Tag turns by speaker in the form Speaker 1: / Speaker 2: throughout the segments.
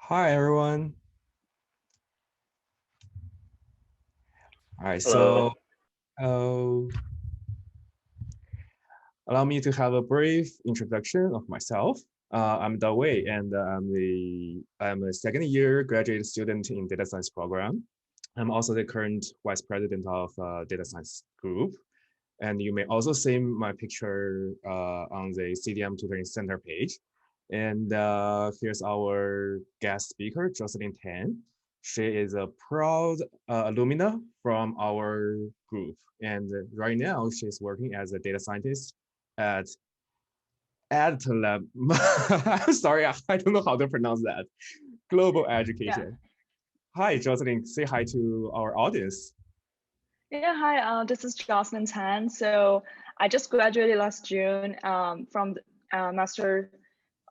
Speaker 1: Hi, everyone. All right,
Speaker 2: Hello.
Speaker 1: so uh, allow me to have a brief introduction of myself. I'm Dawei, and I'm a second year graduate student in data science program. I'm also the current vice president of data science group. And you may also see my picture on the CDM Tutoring Center page. And here's our guest speaker, Jocelyn Tan. She is a proud alumna from our group. And right now, she's working as a data scientist at Adtalem. I'm sorry, I don't know how to pronounce that. Global
Speaker 3: Yeah.
Speaker 1: Education. Hi, Jocelyn. Say hi to our audience.
Speaker 3: Yeah, hi, this is Jocelyn Tan. So I just graduated last June from the Master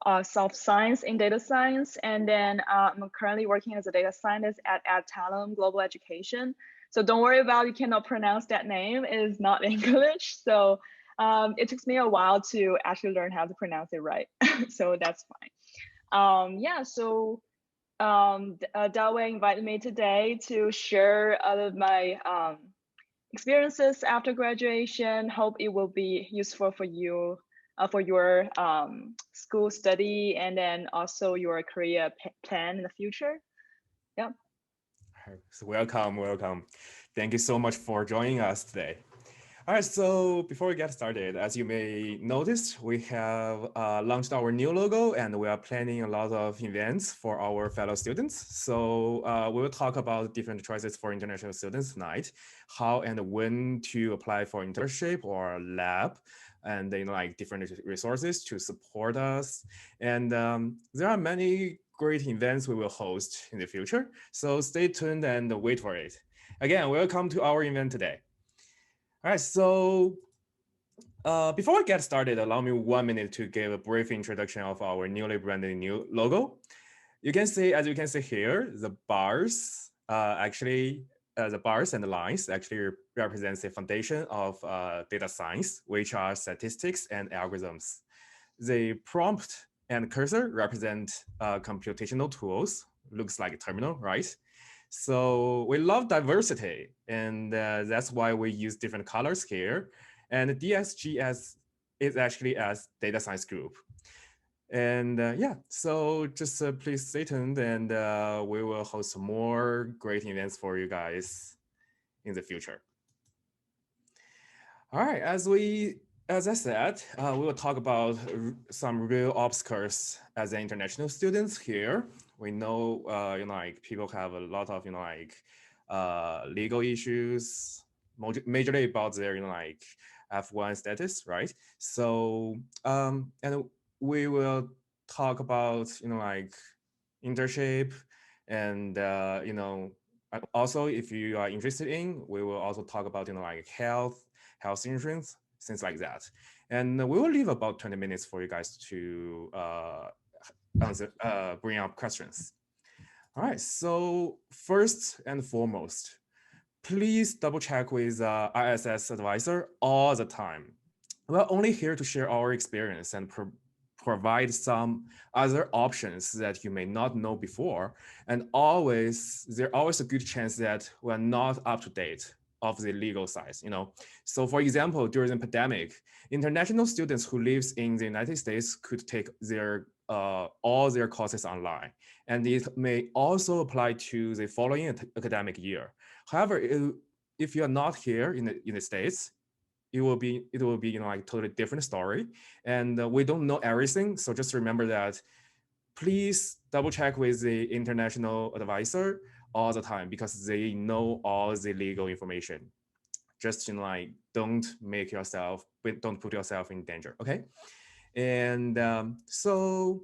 Speaker 3: of Science in Data Science. And then I'm currently working as a data scientist at Adtalem Global Education. So don't worry about you cannot pronounce that name. It is not English. So it took me a while to actually learn how to pronounce it right. So that's fine. Yeah, so Dawei invited me today to share all of my experiences after graduation. Hope it will be useful for you for your school study and then also your career plan in the future. Yeah.
Speaker 1: So welcome, welcome. Thank you so much for joining us today. All right, so before we get started, as you may notice, we have launched our new logo and we are planning a lot of events for our fellow students. So we will talk about different choices for international students tonight, how and when to apply for internship or lab, and like different resources to support us. And there are many great events we will host in the future. So stay tuned and wait for it. Again, welcome to our event today. All right, so before we get started, allow me 1 minute to give a brief introduction of our newly branded new logo. You can see, as you can see here, the bars the bars and the lines actually represents the foundation of data science, which are statistics and algorithms. The prompt and cursor represent computational tools, looks like a terminal, right? So we love diversity, and that's why we use different colors here. And the DSGS is actually as data science group. And yeah, so just please stay tuned, and we will host more great events for you guys in the future. All right, as I said, we will talk about some real obstacles as an international students here. We know, like people have a lot of, legal issues, majorly about their, like F1 status, right? So, and we will talk about, like internship and, also if you are interested in, we will also talk about, like health insurance, things like that. And we will leave about 20 minutes for you guys to bring up questions. All right, so first and foremost, please double check with ISS advisor all the time. We're only here to share our experience and provide some other options that you may not know before. And there's always a good chance that we're not up to date of the legal side. So for example, during the pandemic, international students who lives in the United States could take their all their courses online. And it may also apply to the following academic year. However, if you're not here in the States, it will be like totally different story, and we don't know everything. So just remember that. Please double check with the international advisor all the time because they know all the legal information. Just like don't put yourself in danger. Okay, and so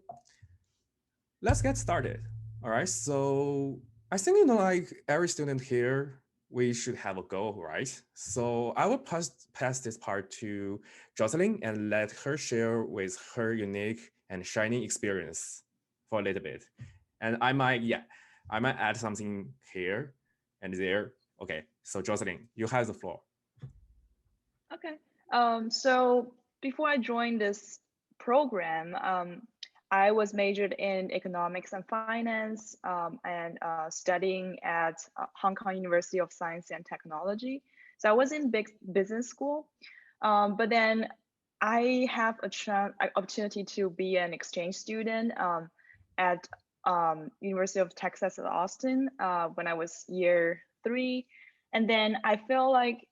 Speaker 1: let's get started. All right. So I think like every student here, we should have a goal, right? So I will pass this part to Jocelyn and let her share with her unique and shining experience for a little bit. And I might add something here and there. Okay. So Jocelyn, you have the floor.
Speaker 3: Okay. So before I joined this program, I was majored in economics and finance and studying at Hong Kong University of Science and Technology. So I was in big business school, but then I have opportunity to be an exchange student at University of Texas at Austin when I was year 3, and then I feel like,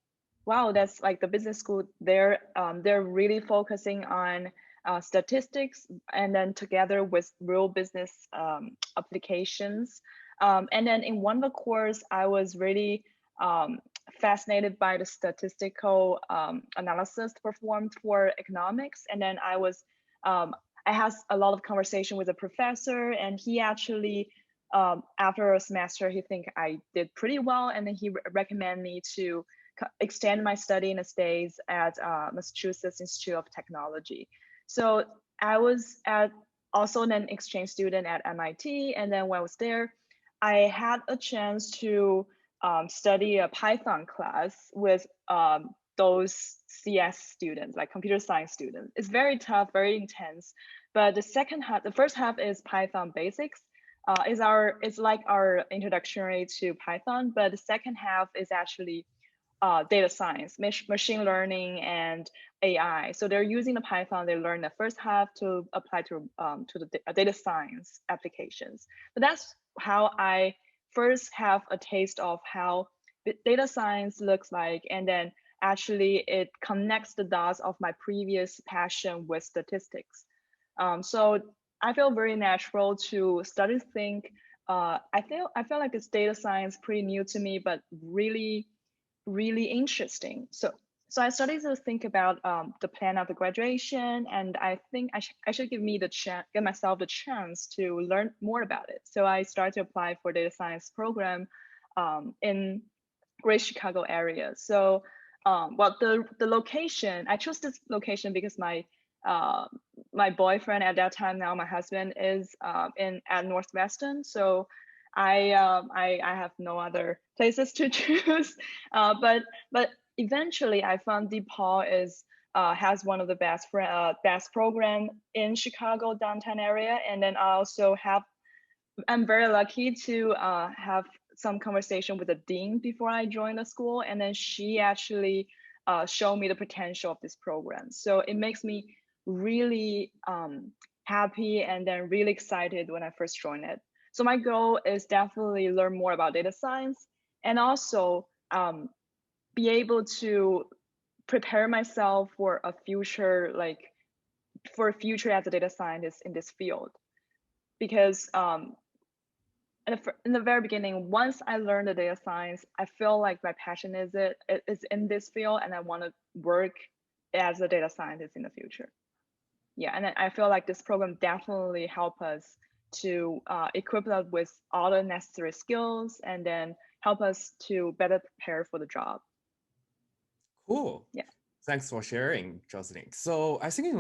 Speaker 3: wow, that's like the business school. They're really focusing on statistics, and then together with real business applications. And then in one of the course, I was really fascinated by the statistical analysis performed for economics. And then I had a lot of conversation with a professor, and he actually, after a semester, he think I did pretty well, and then he recommended me to extend my study in the States at Massachusetts Institute of Technology. So I was also an exchange student at MIT, and then when I was there, I had a chance to study a Python class with those CS students, like computer science students. It's very tough, very intense. But the first half is Python basics. It's like our introductory to Python, but the second half is actually data science, machine learning, and AI. So they're using the Python they learn the first half to apply to the data science applications. But that's how I first have a taste of how data science looks like, and then actually it connects the dots of my previous passion with statistics. So I feel very natural to start to think. I feel like this data science pretty new to me, but really interesting. So I started to think about the plan of the graduation, and I think I should give myself the chance to learn more about it. So I started to apply for data science program in Great Chicago area. So well, the location, I chose this location because my boyfriend at that time, now my husband, is at Northwestern. So I have no other places to choose. But eventually I found DePaul has one of the best program in Chicago downtown area, and then I'm very lucky to have some conversation with the dean before I joined the school, and then she actually showed me the potential of this program. So it makes me really happy and then really excited when I first joined it. So my goal is definitely learn more about data science, and also be able to prepare myself for a future as a data scientist in this field. Because in the very beginning, once I learned the data science, I feel like my passion is in this field, and I want to work as a data scientist in the future. Yeah, and I feel like this program definitely help us to equip us with all the necessary skills, and then help us to better prepare for the job.
Speaker 1: Cool.
Speaker 3: Yeah.
Speaker 1: Thanks for sharing, Jocelyn. So I think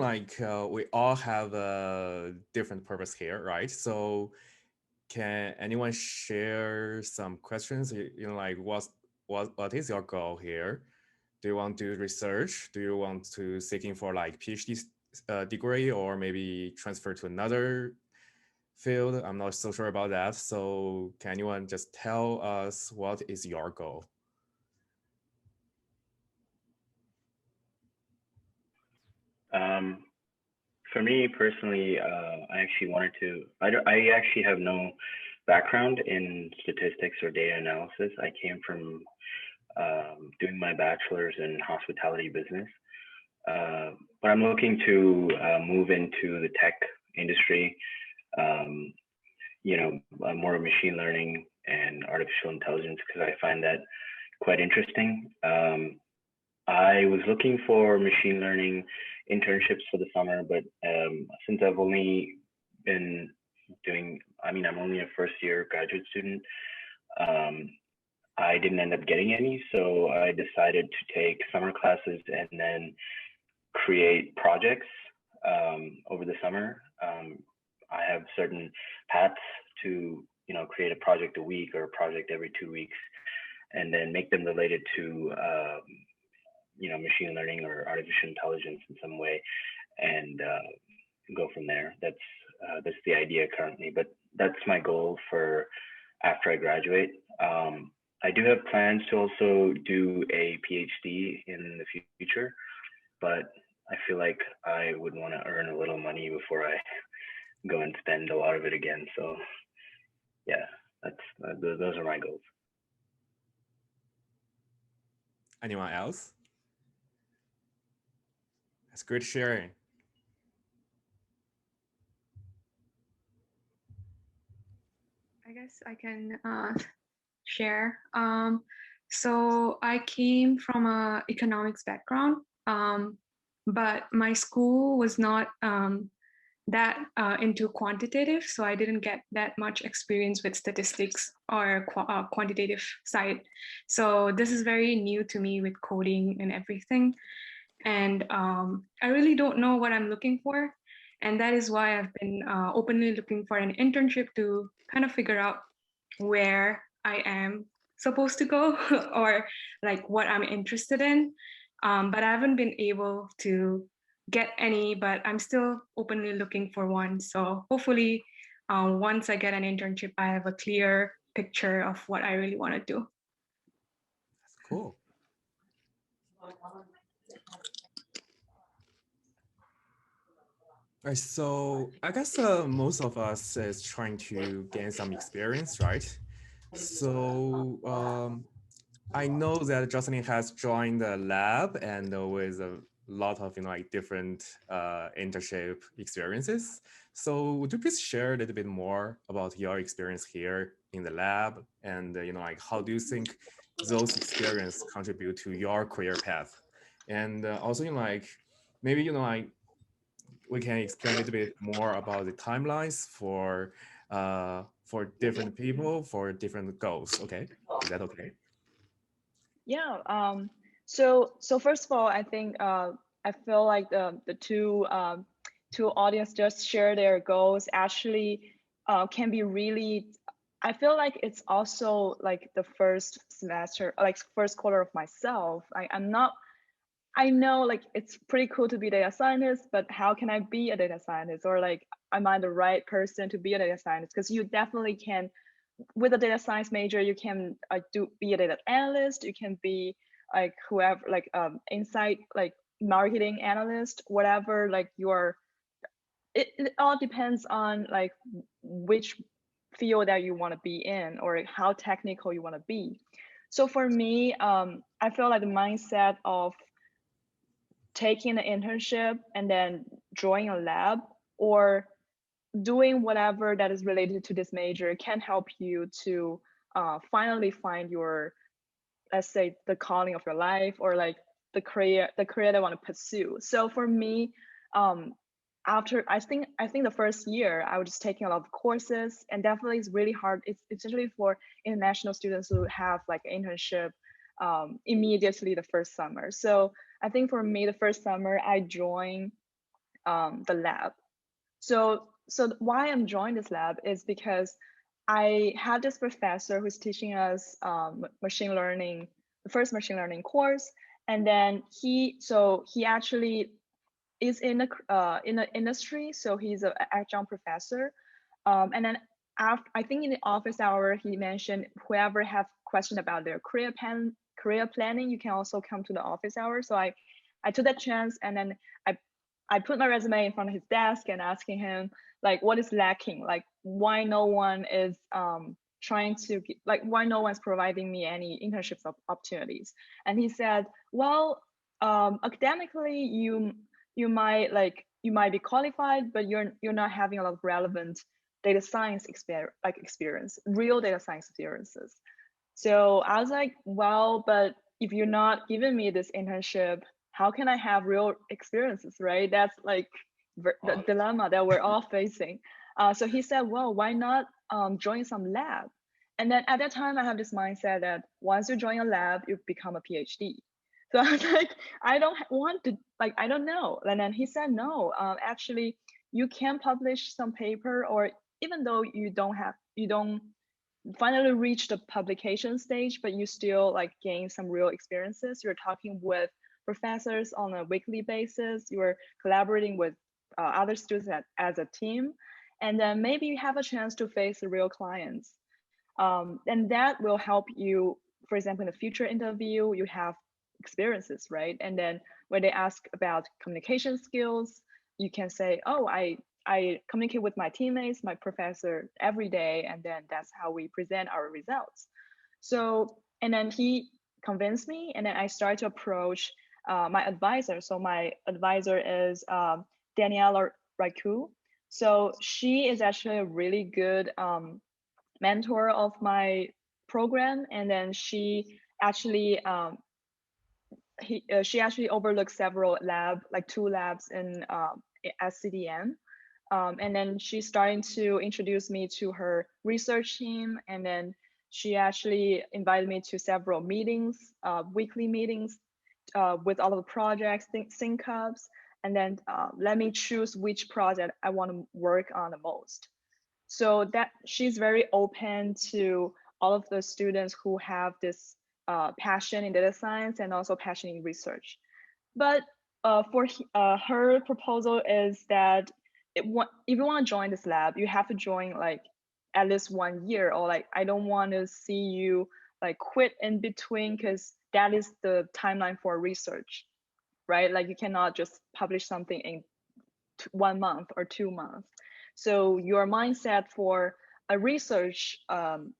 Speaker 1: we all have a different purpose here, right? So can anyone share some questions? Like what is your goal here? Do you want to do research? Do you want to seeking for like PhD degree, or maybe transfer to another field? I'm not so sure about that. So can anyone just tell us what is your goal?
Speaker 2: For me personally, I actually have no background in statistics or data analysis. I came from doing my bachelor's in hospitality business. But I'm looking to move into the tech industry, more machine learning and artificial intelligence, because I find that quite interesting. I was looking for machine learning internships for the summer, but since I've only been I'm only a first year graduate student, I didn't end up getting any. So I decided to take summer classes and then create projects over the summer. I have certain paths to, create a project a week or a project every 2 weeks, and then make them related to machine learning or artificial intelligence in some way, and go from there. That's That's the idea currently, but that's my goal for after I graduate. I do have plans to also do a PhD in the future, but I feel like I would want to earn a little money before I go and spend a lot of it again. So yeah, those are my goals.
Speaker 1: Anyone else? That's great sharing.
Speaker 4: I guess I can share. So I came from a economics background, but my school was not that into quantitative, so I didn't get that much experience with statistics or quantitative side. So this is very new to me with coding and everything. And I really don't know what I'm looking for. And that is why I've been openly looking for an internship to kind of figure out where I am supposed to go or like what I'm interested in. But I haven't been able to get any, but I'm still openly looking for one. So hopefully once I get an internship, I have a clear picture of what I really want to do.
Speaker 1: That's cool. Right, so I guess most of us is trying to gain some experience, right? So I know that Jocelyn has joined the lab and with a lot of like different internship experiences. So would you please share a little bit more about your experience here in the lab and like how do you think those experiences contribute to your career path? And also like maybe like we can explain a little bit more about the timelines for different people for different goals. Okay, is that okay?
Speaker 3: Yeah. So first of all, I think I feel like the two audience just share their goals actually can be really. I feel like it's also like the first semester, like first quarter of myself. I'm not. I know like it's pretty cool to be a data scientist, but how can I be a data scientist? Or like, am I the right person to be a data scientist? Because you definitely can with a data science major, you can be a data analyst, you can be like whoever, like insight, like marketing analyst, whatever, like it all depends on like which field that you want to be in or like how technical you want to be. So for me, I feel like the mindset of taking an internship and then joining a lab or doing whatever that is related to this major can help you to finally find your, let's say, the calling of your life or like the career that I want to pursue. So for me, after I think the first year I was just taking a lot of courses, and definitely it's really hard. It's especially for international students who have like internship immediately the first summer. So I think for me the first summer I joined the lab. So why I'm joining this lab is because I had this professor who's teaching us machine learning, the first machine learning course, and then he actually is in the industry, so he's an adjunct professor, and then after, I think in the office hour he mentioned whoever have question about their career planning, you can also come to the office hour. So I took that chance, and then I put my resume in front of his desk and asking him like what is lacking, like why no one is trying to like why no one's providing me any internships opportunities. And he said, well, academically you might be qualified, but you're not having a lot of relevant data science experience, real data science experiences. So I was like, well, but if you're not giving me this internship, how can I have real experiences, right? That's like the dilemma that we're all facing. So he said, well, why not join some lab? And then at that time, I have this mindset that once you join a lab, you become a PhD. So I was like, I don't want to, like, I don't know. And then he said, no, actually, you can publish some paper, or even though you don't finally reach the publication stage, but you still like gain some real experiences. You're talking with professors on a weekly basis. You're collaborating with other students as a team. and then maybe you have a chance to face the real clients. And that will help you, for example, in the future interview, you have experiences, right? And then when they ask about communication skills, you can say, oh, I communicate with my teammates, my professor every day, and then that's how we present our results. So, and then he convinced me, and then I started to approach my advisor. So my advisor is Daniela Raiku. So she is actually a really good mentor of my program, and then she actually she actually overlooked several like 2 labs in SCDM. And then she's starting to introduce me to her research team, and then she actually invited me to several meetings, weekly meetings with all of the projects, sync ups, and then let me choose which project I want to work on the most. So that she's very open to all of the students who have this passion in data science and also passion in research. But for her proposal is that if you want to join this lab, you have to join like at least 1 year, or like I don't want to see you like quit in between, because that is the timeline for research, right? Like you cannot just publish something in 1 month or 2 months. So your mindset for a research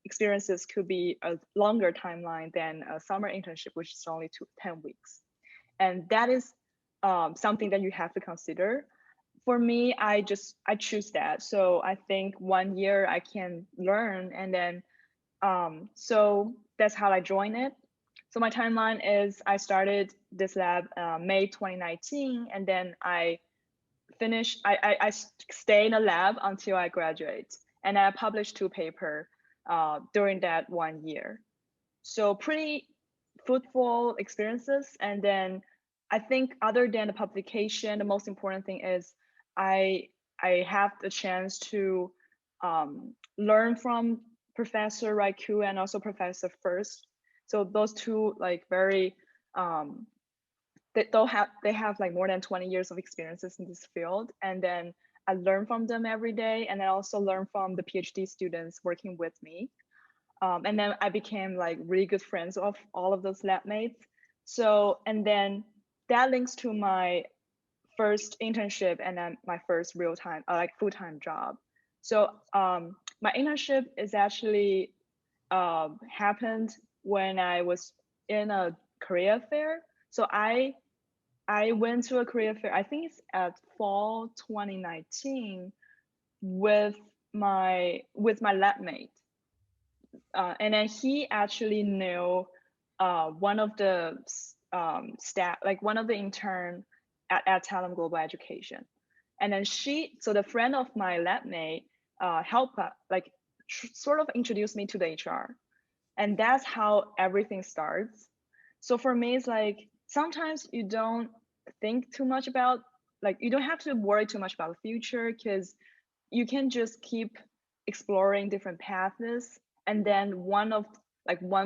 Speaker 3: experiences could be a longer timeline than a summer internship, which is only 10 weeks. And that is something that you have to consider. For me, I choose that. So I think 1 year I can learn, and then so that's how I joined it. So my timeline is I started this lab May 2019, and then I finished. I stay in the lab until I graduate, and I published 2 papers during that 1 year. So pretty fruitful experiences. And then I think other than the publication, the most important thing is I have the chance to learn from Professor Raiku and also Professor First. So those two like very they have like more than 20 years of experiences in this field, and then I learn from them every day, and I also learn from the PhD students working with me. And then I became like really good friends of all of those lab mates. So, and then that links to my first internship and then my first real-time, like full-time job. So my internship is actually happened when I was in a career fair. So I went to a career fair, I think it's at fall 2019 with my lab mate. And then he actually knew one of the staff, like one of the intern at Adtalem Global Education. And then so the friend of my lab mate helped like sort of introduced me to the HR. And that's how everything starts. So for me, it's like sometimes you don't think too much about, like you don't have to worry too much about the future, because you can just keep exploring different paths, and then one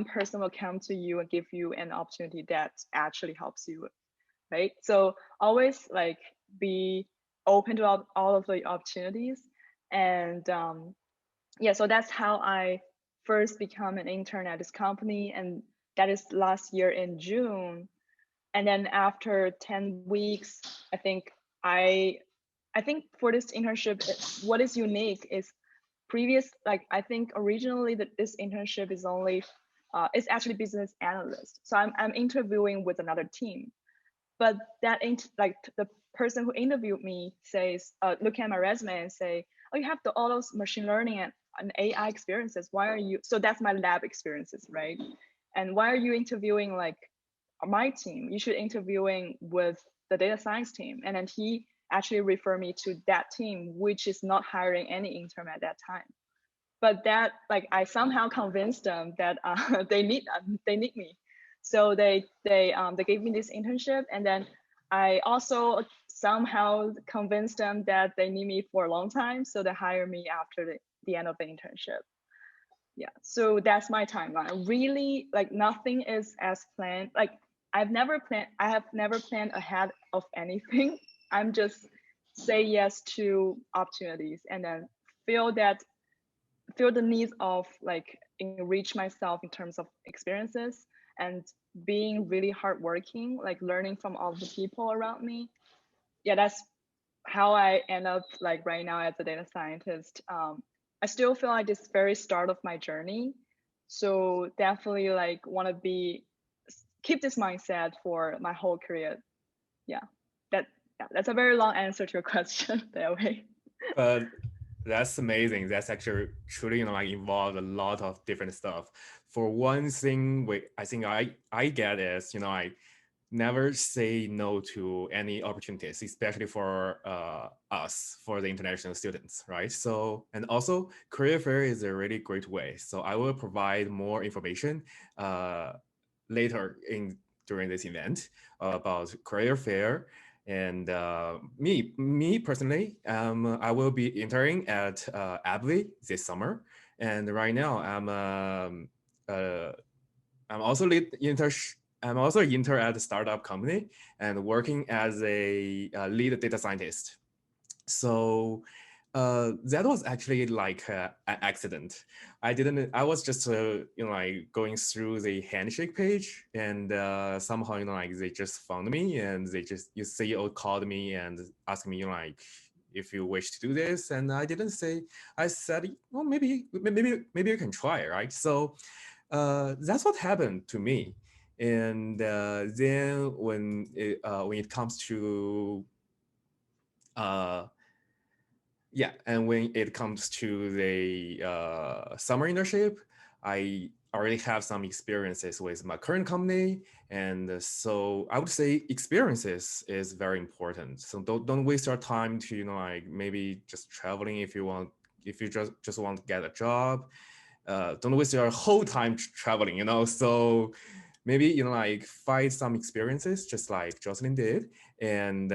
Speaker 3: person will come to you and give you an opportunity that actually helps you, right? So always like be open to all of the opportunities. And yeah, so that's how I first become an intern at this company, and that is last year in June. And then after 10 weeks, I think for this internship, what is unique is like I think originally that this internship is only it's actually business analyst. So I'm interviewing with another team, but that ain't like the person who interviewed me says, look at my resume and say, oh, you have all those machine learning and AI experiences. Why are you? So that's my lab experiences, right? And why are you interviewing like my team? You should interviewing with the data science team. And then he actually referred me to that team, which is not hiring any intern at that time. But that like I somehow convinced them that they need me. So they gave me this internship, and then I also somehow convinced them that they need me for a long time, so they hire me after the end of the internship. Yeah, so that's my timeline. Really, like nothing is as planned. Like I have never planned ahead of anything. I'm just say yes to opportunities and then feel the needs of like enrich myself in terms of experiences and being really hardworking, like learning from all the people around me. Yeah, that's how I end up like right now as a data scientist. I still feel like this very start of my journey. So definitely like want to keep this mindset for my whole career. Yeah, that's a very long answer to your question that way.
Speaker 1: But that's amazing. That's actually truly, like involved a lot of different stuff. For one thing, I think I get is, I never say no to any opportunities, especially for us, for the international students, right? So, and also career fair is a really great way. So I will provide more information later during this event about career fair. And me personally, I will be interning at AbbVie this summer. And right now, I'm also I'm also an intern at a startup company and working as a lead data scientist. So that was actually like an accident. I was just like going through the handshake page, and somehow like they just found me, and your CEO called me and asked me like if you wish to do this, and I didn't say. I said, well, maybe you can try, right? So that's what happened to me. And then when it comes to yeah, and when it comes to the summer internship, I already have some experiences with my current company, and so I would say experiences is very important. So don't waste your time to like maybe just traveling if you just want to get a job. Don't waste your whole time traveling. So maybe like find some experiences just like Jocelyn did, and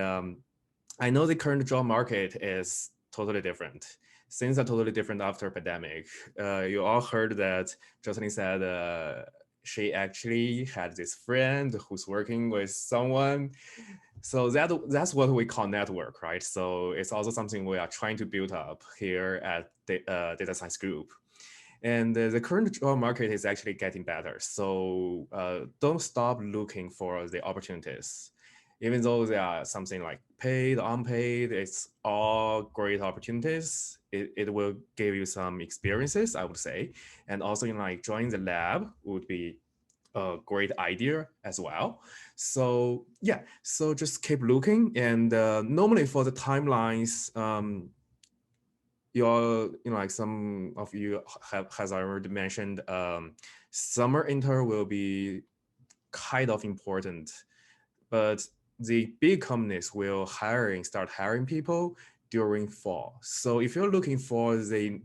Speaker 1: I know the current job market is totally different. Things are totally different after pandemic. You all heard that Jocelyn said she actually had this friend who's working with someone. So that's what we call network, right? So it's also something we are trying to build up here at the Data Science Group. And the current job market is actually getting better. So don't stop looking for the opportunities. Even though there are something like paid, unpaid, it's all great opportunities. It will give you some experiences, I would say. And also like joining the lab would be a great idea as well. So yeah, so just keep looking. And normally for the timelines, like some of you has already mentioned, summer intern will be kind of important, but the big companies will start hiring people during fall. So if you're looking for the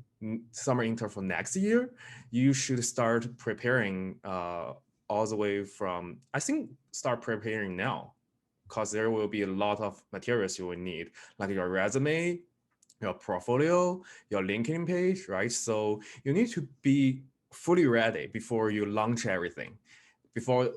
Speaker 1: summer intern for next year, you should start preparing all the way from, I think, start preparing now, because there will be a lot of materials you will need, like your resume, your portfolio, your LinkedIn page, right? So you need to be fully ready before you launch everything, before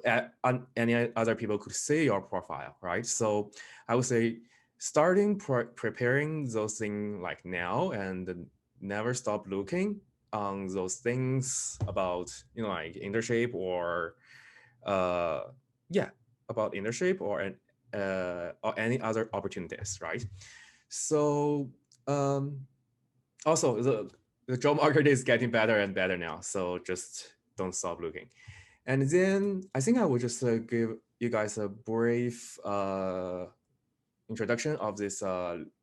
Speaker 1: any other people could see your profile, right? So I would say starting preparing those things like now, and never stop looking on those things about, like internship or yeah, about internship or any other opportunities, right? So also the job market is getting better and better now, so just don't stop looking. And then I think I will just give you guys a brief introduction of this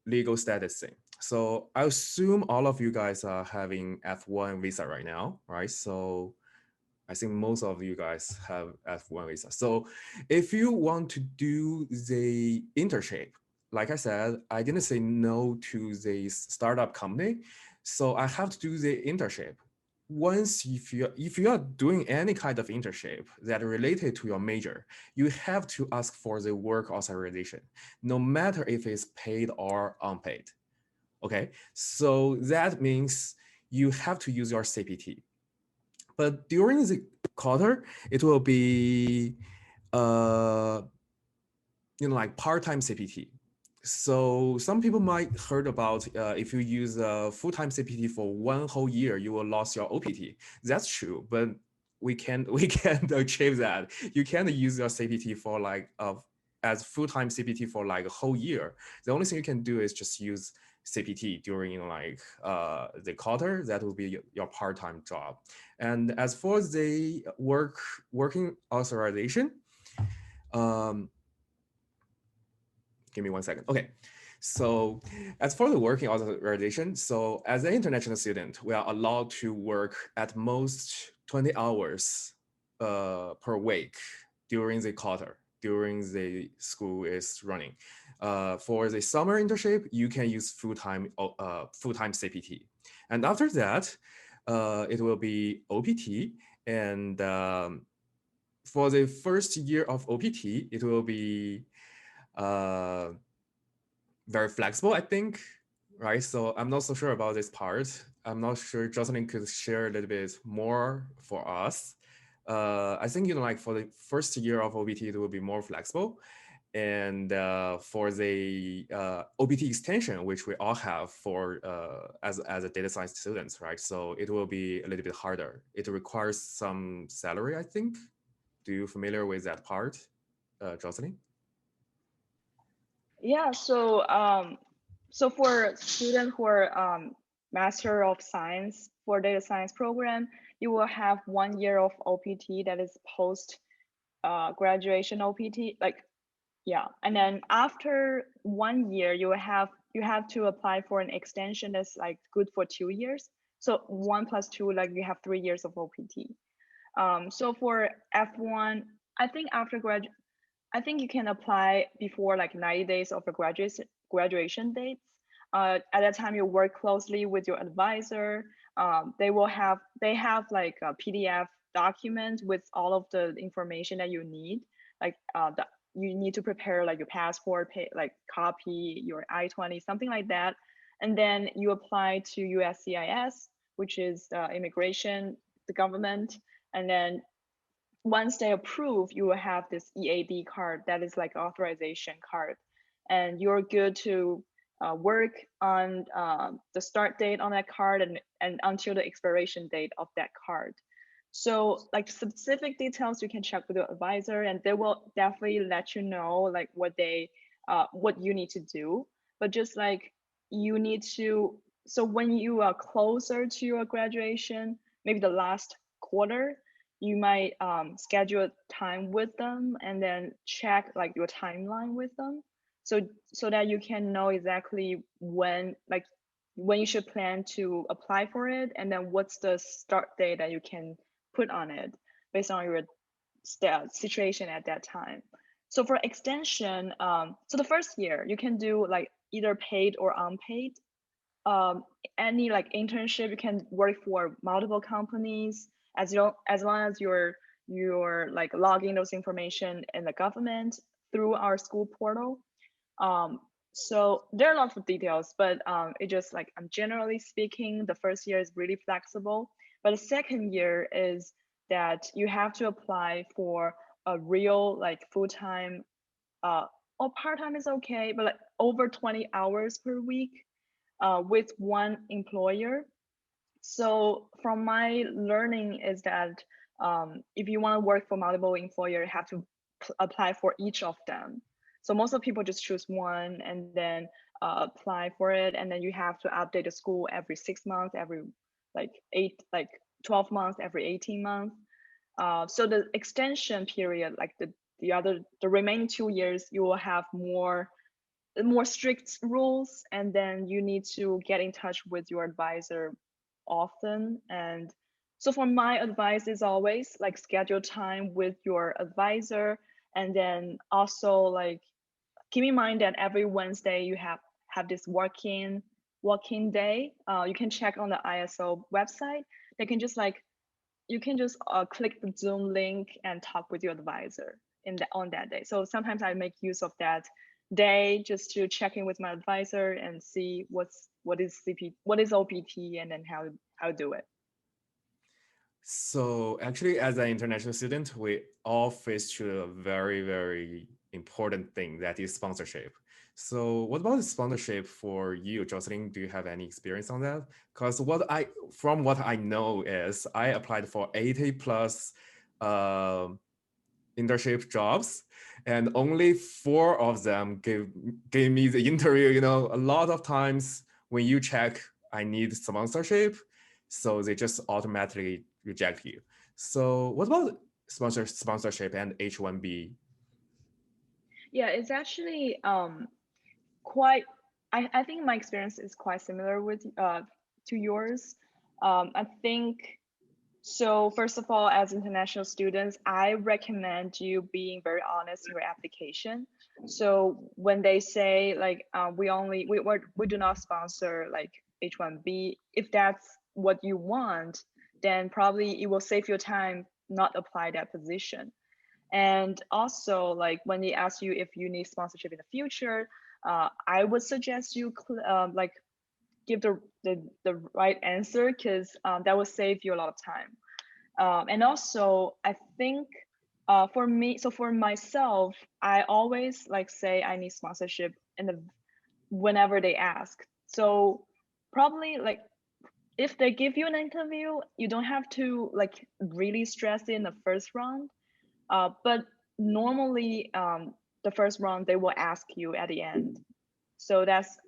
Speaker 1: legal status thing. So I assume all of you guys are having F1 visa right now, right? So I think most of you guys have F1 visa. So if you want to do the internship, like I said, I didn't say no to the startup company. So I have to do the internship. If you are doing any kind of internship that related to your major, you have to ask for the work authorization, no matter if it's paid or unpaid. Okay, so that means you have to use your CPT. But during the quarter, it will be like part-time CPT. So some people might heard about if you use a full-time CPT for one whole year, you will lose your OPT. That's true, but we can't we can't achieve that. You can't use your CPT for like as full-time CPT for like a whole year. The only thing you can do is just use CPT during like the quarter. That will be your part-time job. And as for the working authorization, um, give me 1 second. Okay. So as for the working authorization, so as an international student, we are allowed to work at most 20 hours per week during the quarter, during the school is running. For the summer internship, you can use full-time CPT. And after that, it will be OPT. And for the first year of OPT, it will be uh, very flexible, I think, right? So I'm not so sure about this part. I'm not sure Jocelyn could share a little bit more for us. I think, like for the first year of OPT, it will be more flexible. And for the OPT extension, which we all have for as a data science students, right? So it will be a little bit harder. It requires some salary, I think. Do you familiar with that part, Jocelyn?
Speaker 3: Yeah, so for students who are Master of Science for Data Science program, you will have 1 year of OPT that is post graduation OPT. Like, yeah, and then after 1 year, you have to apply for an extension that's like good for 2 years. So 1 + 2, like you have 3 years of OPT. So for F1, I think after grad, I think you can apply before like 90 days of the graduation dates. At that time, you work closely with your advisor. They have like a PDF document with all of the information that you need. Like you need to prepare like your passport, like copy your I-20, something like that, and then you apply to USCIS, which is the immigration, the government, and then once they approve, you will have this EAD card that is like authorization card, and you're good to work on the start date on that card and until the expiration date of that card. So like specific details you can check with your advisor, and they will definitely let you know like what you need to do. But just like you need to, so when you are closer to your graduation, maybe the last quarter, you might schedule time with them and then check like your timeline with them, so that you can know exactly when you should plan to apply for it, and then what's the start date that you can put on it based on your situation at that time. So for extension, so the first year you can do like either paid or unpaid. um, any like internship, you can work for multiple companies as long as you're like logging those information in the government through our school portal. um, so there are lots of details, but it just like generally speaking, the first year is really flexible, but the second year is that you have to apply for a real like full-time, or part-time is okay, but like over 20 hours per week with one employer. So from my learning is that if you want to work for multiple employer, you have to apply for each of them. So most of people just choose one and then apply for it, and then you have to update the school every 6 months, every like 12 months, every 18 months. So the extension period, like the remaining 2 years, you will have more strict rules, and then you need to get in touch with your advisor often. And so for my advice is always like schedule time with your advisor, and then also like keep in mind that every Wednesday you have this working day. You can check on the ISO website. They can just like you can just click the Zoom link and talk with your advisor on that day. So sometimes I make use of that day just to check in with my advisor and see what is OPT, and then how to do it.
Speaker 1: So actually, as an international student, we all face to a very, very important thing that is sponsorship. So what about the sponsorship for you, Jocelyn? Do you have any experience on that? Because from what I know is I applied for 80 plus uh, internship jobs, and only 4 of them gave me the interview. You know, a lot of times when you check I need sponsorship, so they just automatically reject you. So what about sponsorship and H1B?
Speaker 3: Yeah, it's actually quite. I think my experience is quite similar with to yours. I think so. First of all, as international students, I recommend you being very honest in your application. So when they say like we do not sponsor like H1B, if that's what you want, then probably it will save your time not apply that position. And also, like when they ask you if you need sponsorship in the future, I would suggest you like give the right answer because that will save you a lot of time. And also, I think for me, so for myself, I always like say I need sponsorship in the whenever they ask. So probably like if they give you an interview, you don't have to like really stress it in the first round. But normally, the first round they will ask you at the end. So that's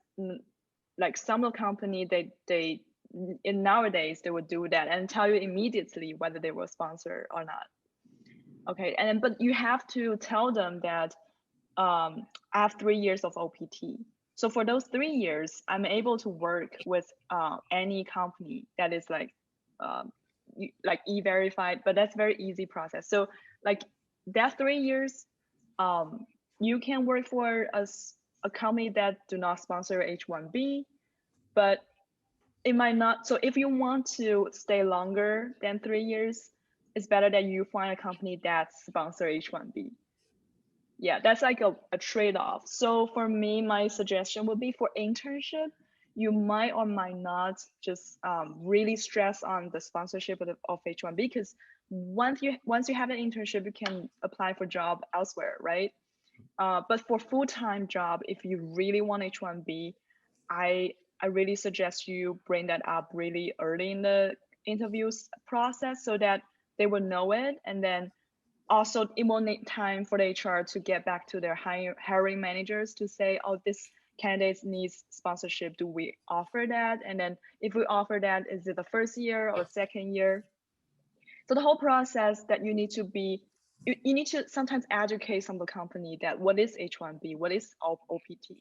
Speaker 3: like some of the company they in nowadays they would do that and tell you immediately whether they will sponsor or not. Okay, and but you have to tell them that I have 3 years of OPT. So for those 3 years, I'm able to work with any company that is um, like e-verified, but that's very easy process. So like that 3 years, um, you can work for a company that do not sponsor H1B, but it might not. So if you want to stay longer than 3 years, it's better that you find a company that sponsor H1B. Yeah, that's like a trade-off. So for me, my suggestion would be for internship, you might or might not just really stress on the sponsorship of H1B because once you have an internship, you can apply for job elsewhere, right? But for full-time job, if you really want H1B, I I really suggest you bring that up really early in the interviews process so that they will know it, and then also it will need time for the HR to get back to their hiring managers to say, oh, this candidate needs sponsorship. Do we offer that? And then if we offer that, is it the first year or second year? So the whole process that you need to be, you need to sometimes educate some of the company that what is H1B, what is OPT.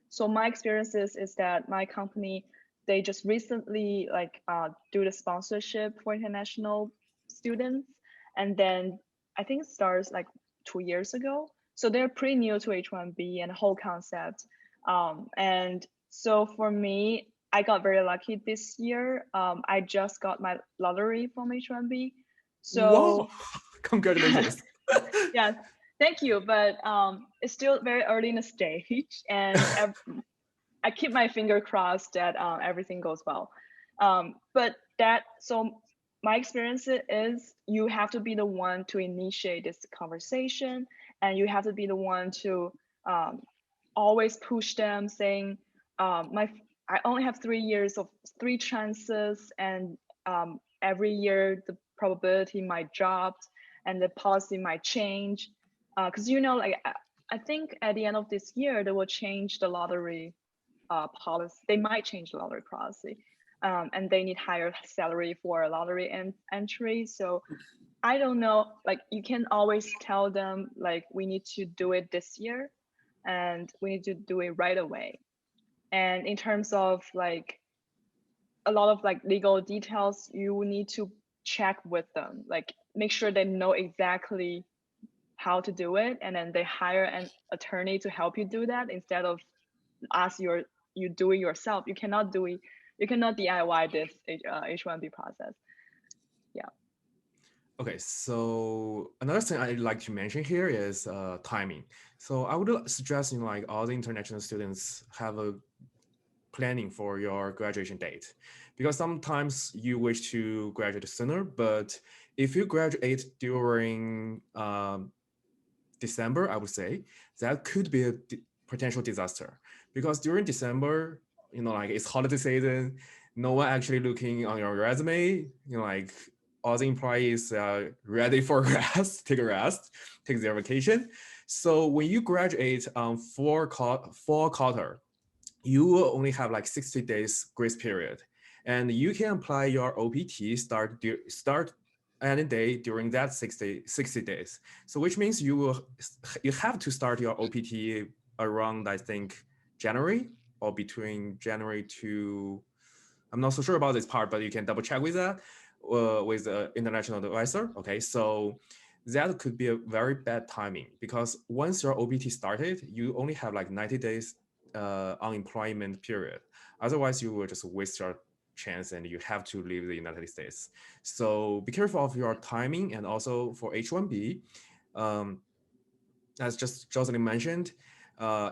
Speaker 3: So my experiences is that my company, they just recently like do the sponsorship for international students. And then I think it starts like 2 years ago. So they're pretty new to H1B and the whole concept. And so for me, I got very lucky this year. I just got my lottery from H1B.
Speaker 1: Wow,
Speaker 3: So
Speaker 1: congratulations.
Speaker 3: yeah, thank you. But it's still very early in the stage, and I keep my finger crossed that everything goes well. But that so my experience is you have to be the one to initiate this conversation, and you have to be the one to um, always push them, saying, "My I only have 3 years of 3 chances, and every year the probability might drop, and the policy might change." Because like I think at the end of this year they will change the lottery policy. They might change the lottery policy, and they need higher salary for a lottery entry. So I don't know. Like you can always tell them like we need to do it this year, and we need to do it right away. And in terms of like a lot of like legal details, you need to check with them. Like make sure they know exactly how to do it, and then they hire an attorney to help you do that instead of as you do it yourself. You cannot do it. You cannot DIY this H1B process. Yeah.
Speaker 1: Okay, so another thing I'd like to mention here is timing. So I would suggest like all the international students have a planning for your graduation date, because sometimes you wish to graduate sooner, but if you graduate during December, I would say that could be potential disaster, because during December, like it's holiday season, no one actually looking on your resume, like all the employees are ready for rest, take a rest, take their vacation. So when you graduate on fall quarter, you will only have like 60 days grace period, and you can apply your OPT start any day during that 60 days. So which means you have to start your OPT around, I think, January, or between January to, I'm not so sure about this part, but you can double check with that with the international advisor. Okay, so that could be a very bad timing, because once your OPT started, you only have like 90 days unemployment period. Otherwise, you will just waste your chance and you have to leave the United States. So be careful of your timing, and also for H-1B, as just Jocelyn mentioned,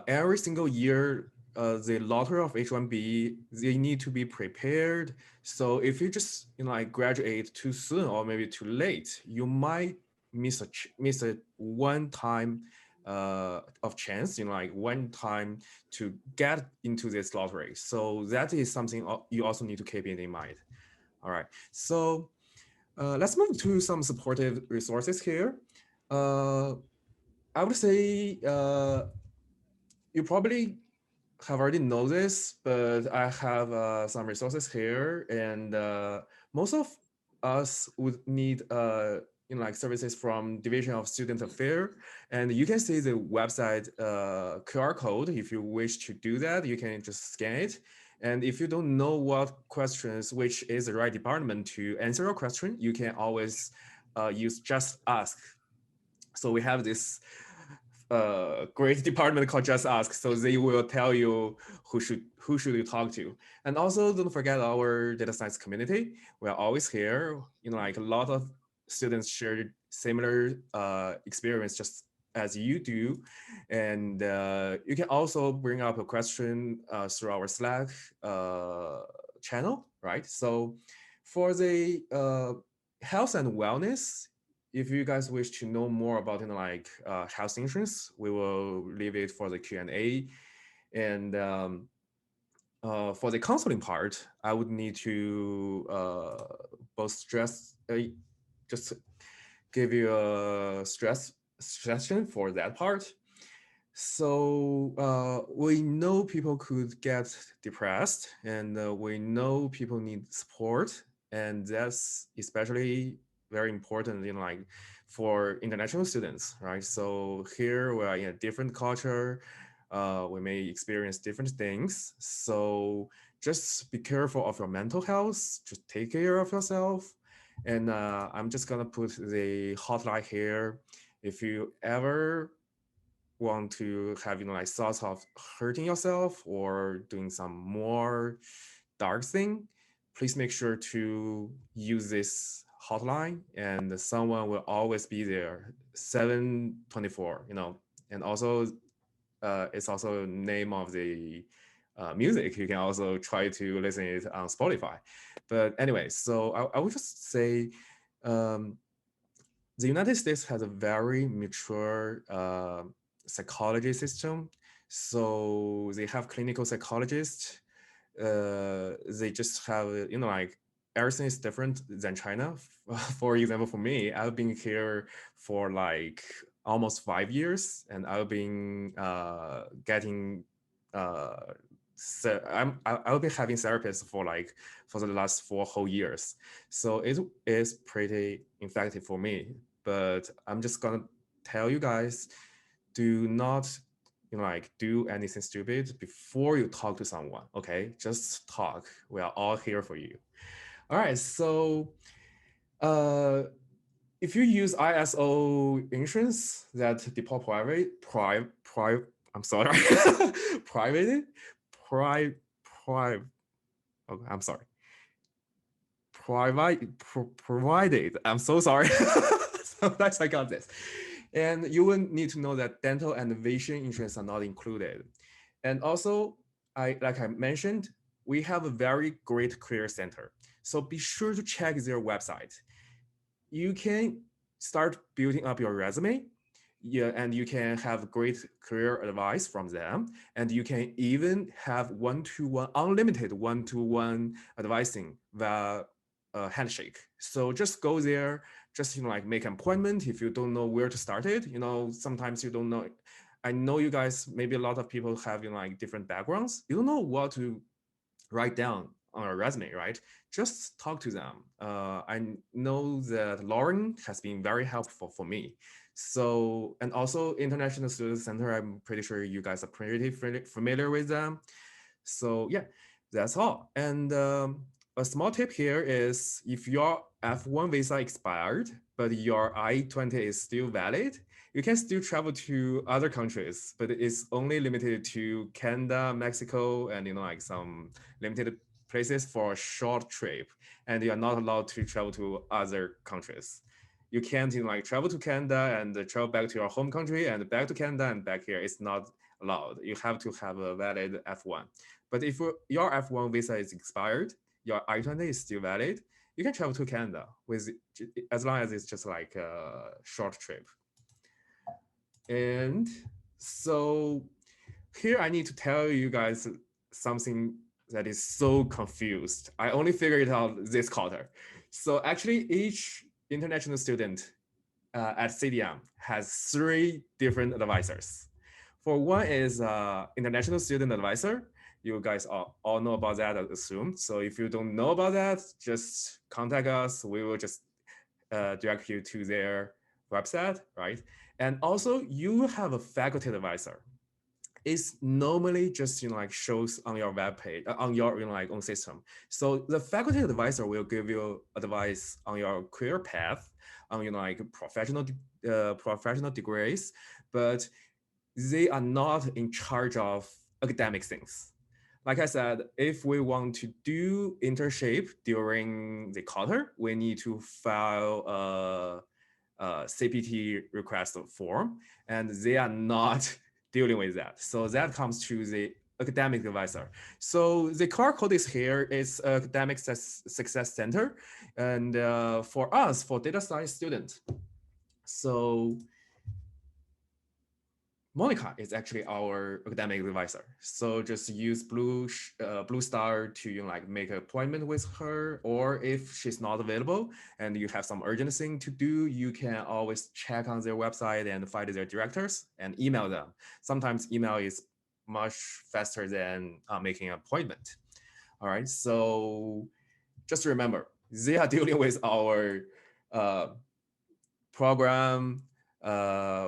Speaker 1: every single year, the lottery of H-1B, they need to be prepared. So if you just like graduate too soon or maybe too late, you might miss a one time of chance, like one time to get into this lottery. So that is something you also need to keep in mind. All right, so let's move to some supportive resources here. I would say you probably have already know this, but I have some resources here, and most of us would need like services from Division of Student Affairs, and you can see the website QR code. If you wish to do that, you can just scan it. And if you don't know what questions, which is the right department to answer your question, you can always use Just Ask. So we have this great department called Just Ask, so they will tell you who should you talk to. And also don't forget our data science community. We're always here. Like a lot of students share similar experience just as you do, and you can also bring up a question through our Slack channel, right? So for the health and wellness, if you guys wish to know more about like health insurance, we will leave it for the Q&A. And for the counseling part, I would need to both just give you a stress suggestion for that part. So we know people could get depressed, and we know people need support, and that's especially very important like for international students, right? So here we are in a different culture, we may experience different things. So just be careful of your mental health, just take care of yourself. And I'm just gonna put the hotline here. If you ever want to have like thoughts of hurting yourself or doing some more dark thing, please make sure to use this hotline, and someone will always be there 7/24. And also it's also name of the music. You can also try to listen it on Spotify. But anyway, so I would just say the United States has a very mature psychology system. So they have clinical psychologists. They just have, like everything is different than China. For example, for me, I've been here for like almost 5 years, and I've been getting so I'll be having therapists for the last 4 whole years. So it is pretty effective for me. But I'm just gonna tell you guys, do not like do anything stupid before you talk to someone. Okay, just talk. We are all here for you. All right, so if you use ISO insurance that DePaul I'm sorry, private, okay, I'm sorry, provided. I'm so sorry. Sometimes I got this. And you will need to know that dental and vision insurance are not included. And also, like I mentioned, we have a very great career center. So be sure to check their website. You can start building up your resume. Yeah, and you can have great career advice from them, and you can even have one-to-one, unlimited one-to-one advising via handshake. So just go there, just like make an appointment if you don't know where to start it. Sometimes you don't know. I know you guys, maybe a lot of people have like different backgrounds. You don't know what to write down on a resume, right? Just talk to them. I know that Lauren has been very helpful for me. So, and also International Student Center, I'm pretty sure you guys are pretty familiar with them. So yeah, that's all. And a small tip here is if your F1 visa expired, but your I-20 is still valid, you can still travel to other countries, but it's only limited to Canada, Mexico, and like some limited places for a short trip. And you are not allowed to travel to other countries. You can't like travel to Canada and travel back to your home country and back to Canada and back here. It's not allowed. You have to have a valid F1. But if your F1 visa is expired, your I-20 is still valid, you can travel to Canada with as long as it's just like a short trip. And so here I need to tell you guys something that is so confused. I only figured it out this quarter. So actually each international student at CDM has 3 different advisors. For one is international student advisor. You guys all know about that, I assume. So if you don't know about that, just contact us. We will just direct you to their website, right? And also you have a faculty advisor. It's normally just like shows on your web page, on your like own system. So the faculty advisor will give you advice on your career path, on like professional degrees, but they are not in charge of academic things. Like I said, if we want to do internship during the quarter, we need to file a CPT request form, and they are not dealing with that. So that comes to the academic advisor. So the QR code is here. It's Academic Success Center, and for us, for data science students. So Monica is actually our academic advisor. So just use Blue Star to like make an appointment with her, or if she's not available and you have some urgent thing to do, you can always check on their website and find their directors and email them. Sometimes email is much faster than making an appointment. All right, so just remember, they are dealing with our program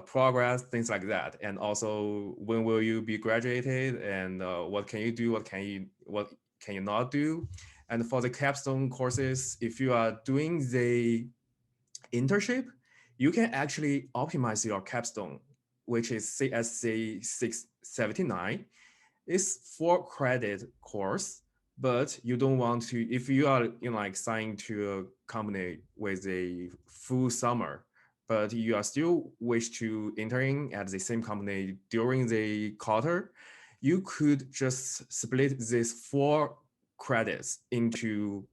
Speaker 1: progress, things like that, and also when will you be graduated, and what can you do, what can you not do. And for the capstone courses, if you are doing the internship, you can actually optimize your capstone, which is CSC 679. It's 4-credit course, but you don't want to, if you are like signed to a company with a full summer, but you are still wish to entering at the same company during the quarter, you could just split these 4 credits into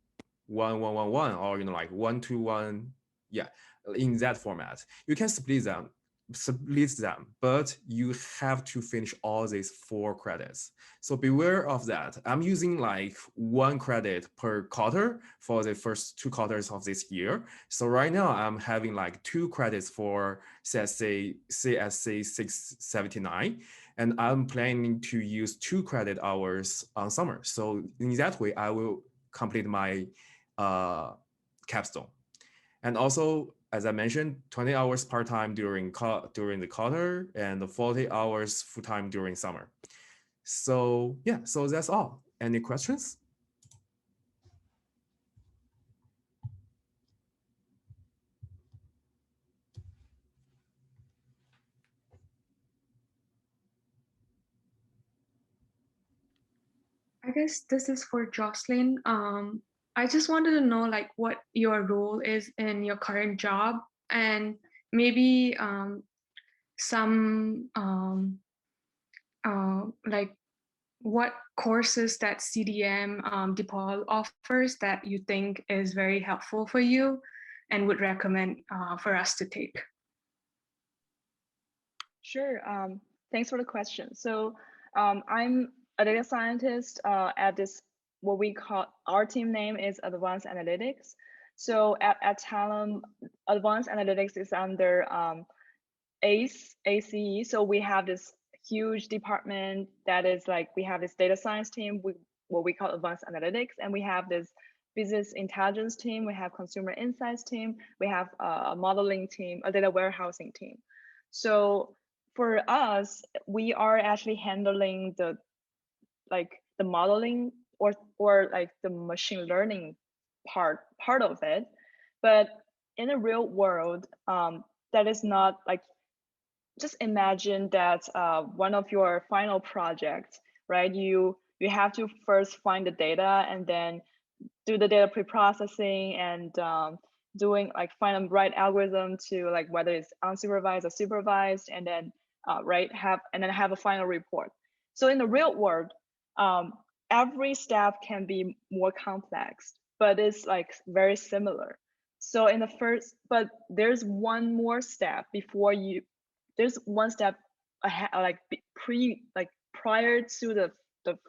Speaker 1: 1 or like 1-to-1. Yeah, in that format you can split them, but you have to finish all these 4 credits. So beware of that. I'm using like 1 credit per quarter for the first 2 quarters of this year. So right now I'm having like 2 credits for CSC 679, and I'm planning to use 2 credit hours on summer. So in that way, I will complete my capstone. And also, as I mentioned, 20 hours part-time during the quarter and 40 hours full-time during summer. So yeah, so that's all. Any questions?
Speaker 4: I guess this is for Jocelyn. I just wanted to know like what your role is in your current job, and maybe some like what courses that CDM DePaul offers that you think is very helpful for you and would recommend for us to take.
Speaker 3: Sure. Thanks for the question. So I'm a data scientist at this, what we call, our team name is Advanced Analytics. So at Adtalem, Advanced Analytics is under ACE. So we have this huge department that is like, we have this data science team, what we call Advanced Analytics, and we have this business intelligence team, we have consumer insights team, we have a modeling team, a data warehousing team. So for us, we are actually handling the, like the modeling or like the machine learning part of it. But in the real world, that is not like, just imagine that one of your final projects, right? You have to first find the data and then do the data pre-processing and doing like find the right algorithm to like whether it's unsupervised or supervised, and then right have a final report. So in the real world, um, every step can be more complex, but it's like very similar. So in the first, but there's one more step before you. There's one step ahead, like like prior to the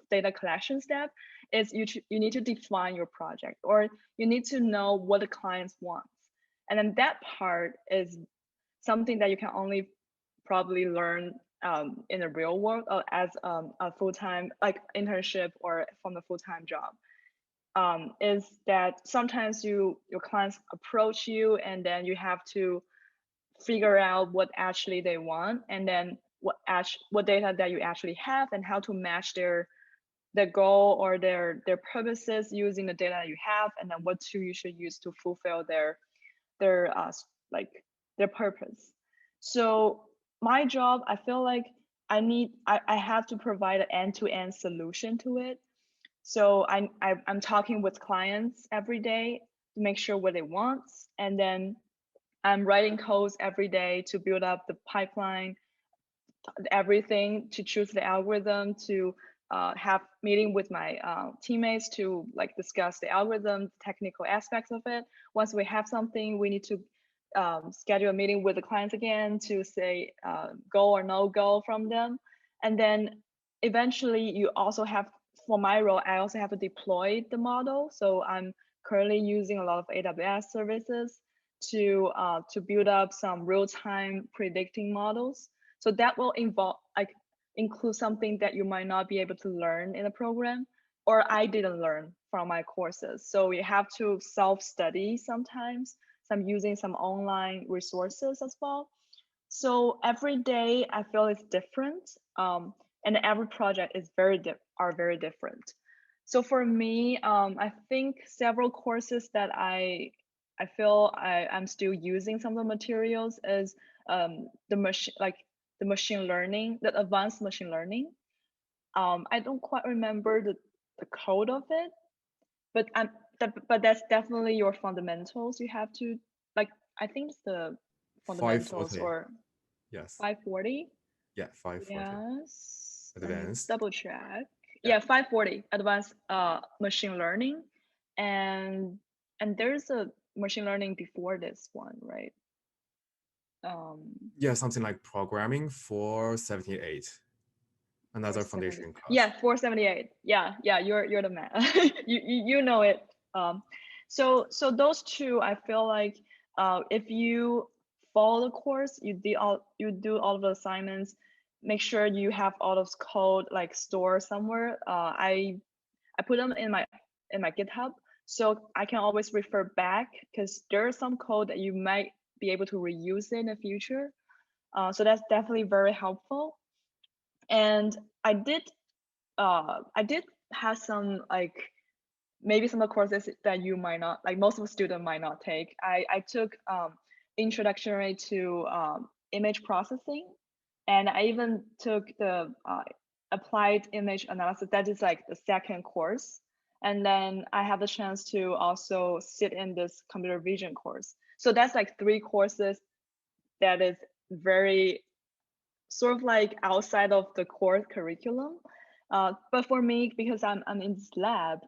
Speaker 3: data collection step, is you need to define your project, or you need to know what the clients wants, and then that part is something that you can only probably learn in the real world, or as a full-time like internship or from a full-time job. Is that sometimes your clients approach you and then you have to figure out what actually they want, and then what data that you actually have and how to match their goal or their purposes using the data that you have, and then what tool you should use to fulfill their like their purpose. So my job, I feel like I have to provide an end-to-end solution to it. So I'm talking with clients every day to make sure what they want, and then I'm writing codes every day to build up the pipeline, everything, to choose the algorithm, to have meeting with my teammates to like discuss the algorithm, technical aspects of it. Once we have something, we need to schedule a meeting with the clients again to say go or no go from them. And then eventually you also have, for my role, I also have to deploy the model. So I'm currently using a lot of AWS services to build up some real-time predicting models. So that will involve like include something that you might not be able to learn in a program, or I didn't learn from my courses. So you have to self-study sometimes. So I'm using some online resources as well. So every day I feel it's different, and every project is very different. So for me, I think several courses that I feel I'm still using some of the materials is the machine learning, the advanced machine learning. I don't quite remember the code of it, but but that's definitely your fundamentals. You have to like, I think it's the fundamentals
Speaker 1: 540.
Speaker 3: or
Speaker 1: Yes.
Speaker 3: 540.
Speaker 1: Yeah, 540.
Speaker 3: Yes, let me
Speaker 1: Advanced.
Speaker 3: double check.
Speaker 1: Yeah.
Speaker 3: Yeah, 540 advanced machine learning, and there's a machine learning before this one, right?
Speaker 1: Yeah, something like programming 478. Another
Speaker 3: 470.
Speaker 1: foundation class.
Speaker 3: Yeah, 478. Yeah, you're the man. You know it. So those two, I feel like if you follow the course, you do all of the assignments, make sure you have all those code like stored somewhere. I put them in my GitHub, so I can always refer back, because there is some code that you might be able to reuse in the future. So that's definitely very helpful. And I did have some like maybe some of the courses that you might not, like most of the student might not take. I took introductory to image processing, and I even took the applied image analysis. That is like the second course. And then I have the chance to also sit in this computer vision course. So that's like three courses that is very sort of like outside of the core curriculum. But for me, because I'm in this lab,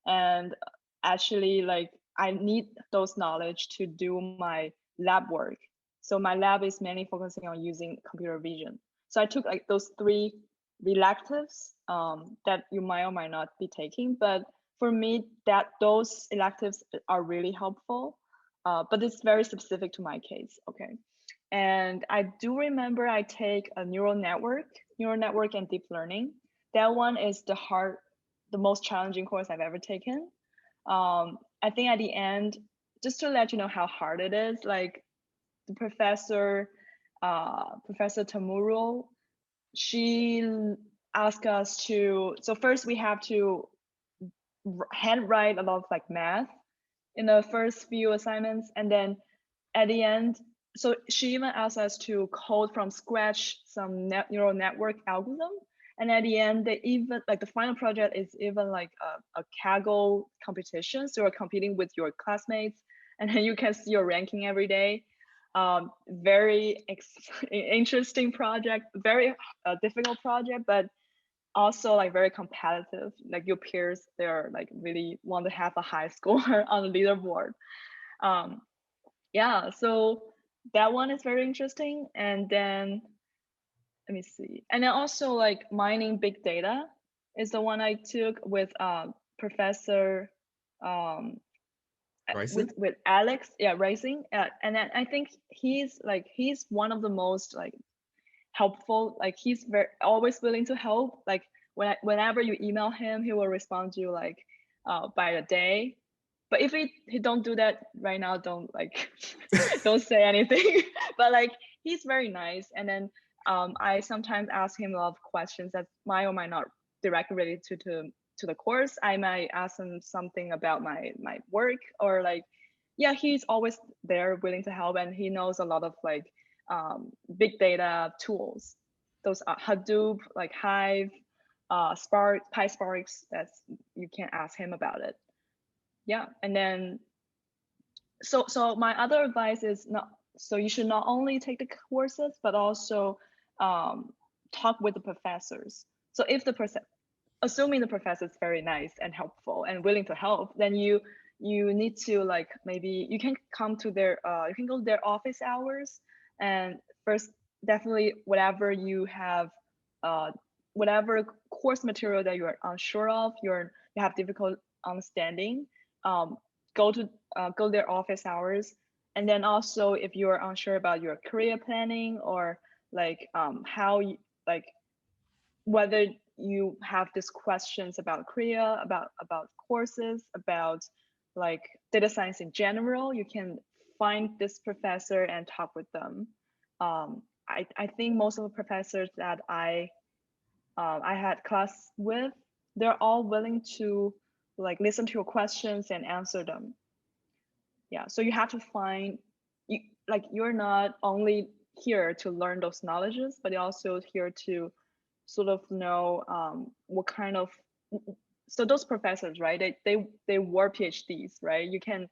Speaker 3: and actually like I need those knowledge to do my lab work. So my lab is mainly focusing on using computer vision. So I took like those three electives that you might or might not be taking, but for me, those electives are really helpful. But it's very specific to my case. Okay. And I do remember I take a neural network and deep learning. That one is the most challenging course I've ever taken. I think at the end, just to let you know how hard it is, like the professor, Professor Tamuro, she asked us to, so first we have to handwrite a lot of like math in the first few assignments, and then at the end, so she even asked us to code from scratch some neural network algorithm. And at the end, they even like the final project is even like a Kaggle competition. So you're competing with your classmates, and then you can see your ranking every day. Very interesting project, very difficult project, but also like very competitive. Like your peers, they're like really want to have a high score on the leaderboard. Um, yeah, so that one is very interesting. And then let me see. And then also like mining big data is the one I took with Professor um,
Speaker 1: Rising?
Speaker 3: with Alex, yeah, Racing. And then I think he's one of the most like helpful. Like he's very always willing to help. Like whenever you email him, he will respond to you like by a day. But if he don't do that right now, don't like don't say anything. But like he's very nice. And then I sometimes ask him a lot of questions that might or might not directly related to the course. I might ask him something about my work, or like, yeah, he's always there willing to help, and he knows a lot of like big data tools. Those are Hadoop, like Hive, Spark, PySparks. That's you can ask him about it. Yeah, and then so my other advice is not, so you should not only take the courses but also talk with the professors. So if assuming the professor is very nice and helpful and willing to help, then you need to like maybe you can come to their you can go to their office hours, and first definitely whatever you have whatever course material that you're unsure of, you have difficult understanding, um, go their office hours. And then also if you're unsure about your career planning, or like how you like whether you have these questions about career, about courses, about like data science in general, you can find this professor and talk with them. I think most of the professors that I had class with, they're all willing to like listen to your questions and answer them. Yeah, so you have to find you like you're not only here to learn those knowledges, but you're also here to sort of know what kind of, so those professors, right, they were PhDs, right? You can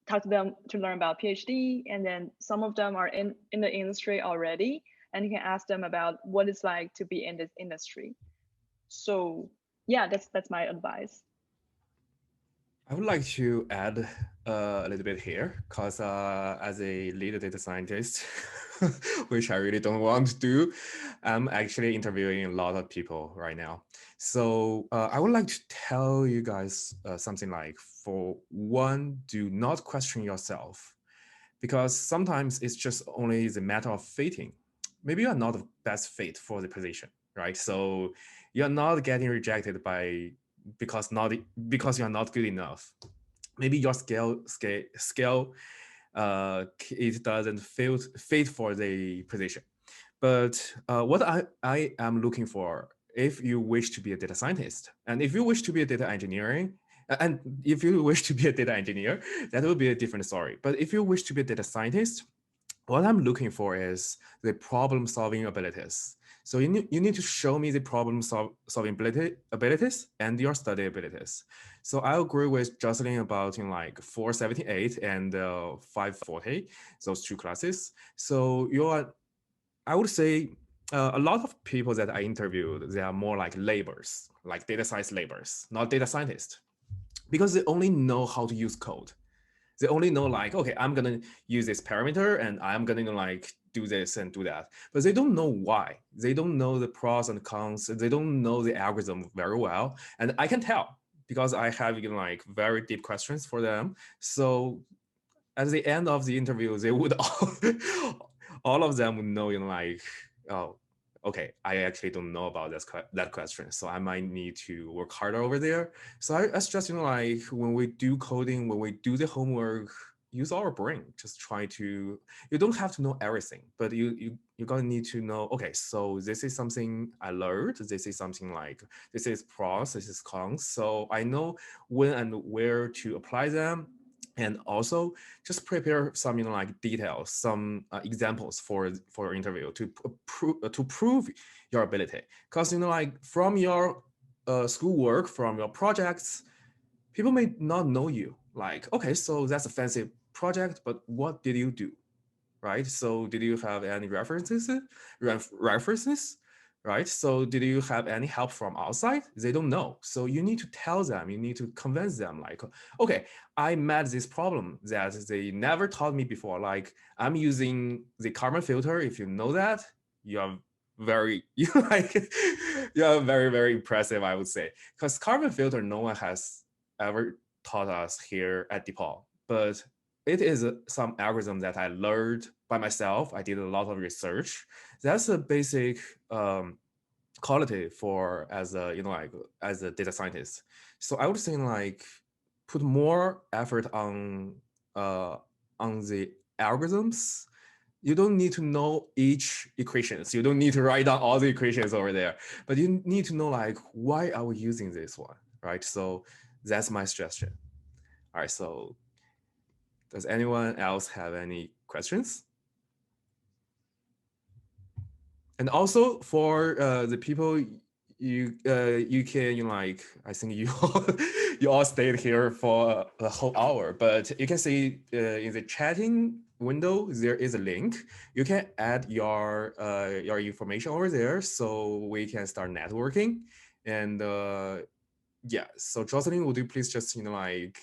Speaker 3: talk to them to learn about PhD, and then some of them are in the industry already, and you can ask them about what it's like to be in this industry. So yeah, that's my advice.
Speaker 1: I would like to add a little bit here, because as a lead data scientist, which I really don't want to do, I'm actually interviewing a lot of people right now. So I would like to tell you guys something like, for one, do not question yourself, because sometimes it's just only the matter of fating. Maybe you are not the best fit for the position, right? So you're not getting rejected because you are not good enough. Maybe your scale it doesn't fit for the position. But what I am looking for, if you wish to be a data scientist, and if you wish to be a data engineering, and if you wish to be a data engineer, that will be a different story. But if you wish to be a data scientist, what I'm looking for is the problem solving abilities. So you need to show me the problem solving abilities and your study abilities. So I agree with Jocelyn about like 478 and 540, those two classes. So I would say a lot of people that I interviewed, they are more like laborers, like data science laborers, not data scientists, because they only know how to use code. They only know like, okay, I'm gonna use this parameter and I'm gonna like do this and do that, but they don't know why. They don't know the pros and cons. They don't know the algorithm very well, and I can tell because I have like very deep questions for them. So at the end of the interview, they would all of them would know, like, oh, okay, I actually don't know about that question, so I might need to work harder over there. So I stress, like when we do coding, when we do the homework, use our brain. Just try to. You don't have to know everything, but you're gonna need to know. Okay, so this is something I learned. This is something like this is pros, this is cons. So I know when and where to apply them. And also just prepare some like details, some examples for your interview to prove your ability. Because like from your schoolwork, from your projects, people may not know you. Like, okay, so that's a fancy project, but what did you do? Right? So did you have any references? Right? So did you have any help from outside? They don't know. So you need to tell them, you need to convince them like, okay, I met this problem that they never taught me before. Like I'm using the carbon filter. If you know that, you are you're very, very impressive, I would say. Because carbon filter, no one has ever taught us here at DePaul. But it is some algorithm that I learned by myself. I did a lot of research. That's a basic quality for as a like as a data scientist. So I would say like put more effort on the algorithms. You don't need to know each equations. You don't need to write down all the equations over there, but you need to know like why are we using this one, right? So that's my suggestion. All right, so does anyone else have any questions? And also for the people you can like I think you you all stayed here for a whole hour, but you can see in the chatting window there is a link. You can add your information over there so we can start networking. And yeah, so Jocelyn, would you please just like